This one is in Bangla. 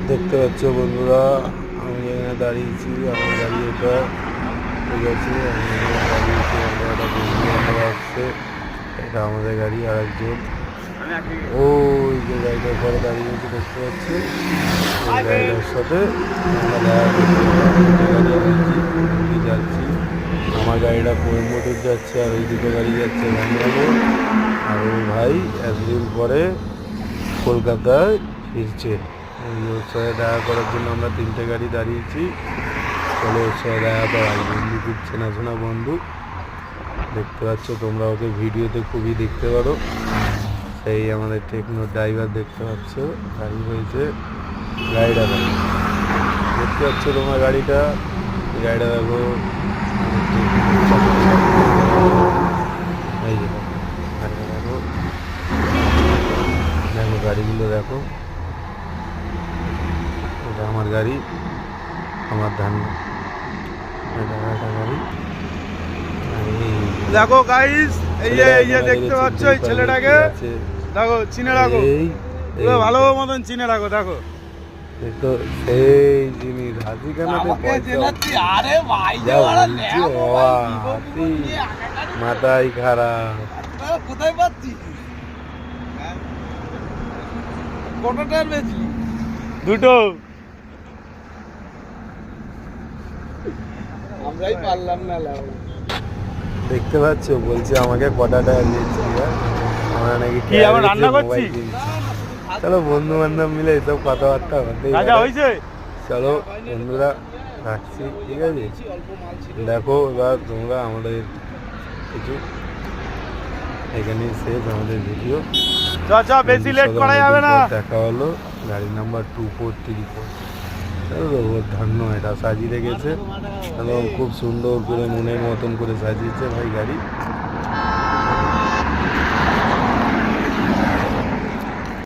দেখতে পাচ্ছ বন্ধুরা, আমি এখানে দাঁড়িয়েছি, আমার গাড়ি এটা ঠিক আছে। আমি এখানে দাঁড়িয়েছি, আমরা একটা বন্ধু বান্ধব আসছে, এটা আমাদের গাড়ি। আর একজন ওই যে গাড়িটার পরে দাঁড়িয়েছে দেখতে পাচ্ছি, ওই গাড়িটার সাথে আমরা দেখা করছি, যাচ্ছি। আমার গাড়িটা কোয়েম্বাটুর যাচ্ছে, আর ওই দুটো গাড়ি যাচ্ছে ব্যাঙ্গালোর। আর ওই ভাই এতদিন পরে কলকাতায় ফিরছে, ওর সাথে দেখা করার জন্য আমরা তিনটে গাড়ি দাঁড়িয়েছি। চলো ওর সাথে দেখা করাই, বন্ধু খুব চেনাশোনা বন্ধু, দেখতে পাচ্ছ তোমরা, ওকে ভিডিওতে খুবই দেখতে পারো। সেই আমাদের টেকনো ড্রাইভার দেখতে পাচ্ছ, গাড়ি হয়েছে গাড়িটা দেখো, দেখতে পাচ্ছ তোমরা গাড়িটা দেখো। এই যে গাড়িটা দেখো, দেখো গাড়িগুলো দেখো, এটা আমার গাড়ি, আমার ধান, এটা একটা গাড়ি। দেখো গাইস, এই যে দেখতে পাচ্ছ এই ছেলেটাকে, দেখো চিনে রাখো, ভালো মতন চিনে রাখো। দেখো তো সেই জিনিস হাসি কেন মাথায় খারাপ, কোথায় পাচ্ছি কতটার বেশি? দুটো। আমরাই পারলাম না। দেখতে পাচ্ছ, বলছে আমাকে কটা টাকা দিয়েছি, আমরা নাকি কি আমরা রান্না করছি। চলো বন্ধু বান্ধব মিলে এসব কথাবার্তা হতেই হয়েছে। চলো বন্ধুরা রাখছি, ঠিক আছে। দেখো এবার তোমরা আমাদের কিছু এখানে শেষ আমাদের ভিডিও, বেশি লেট করা যাবে না। দেখা হলো গাড়ি নাম্বার 2434। ওর ধান্য এটা সাজিয়ে রেখেছে, এবং খুব সুন্দর করে মনের মতন করে সাজিয়েছে ভাই গাড়ি।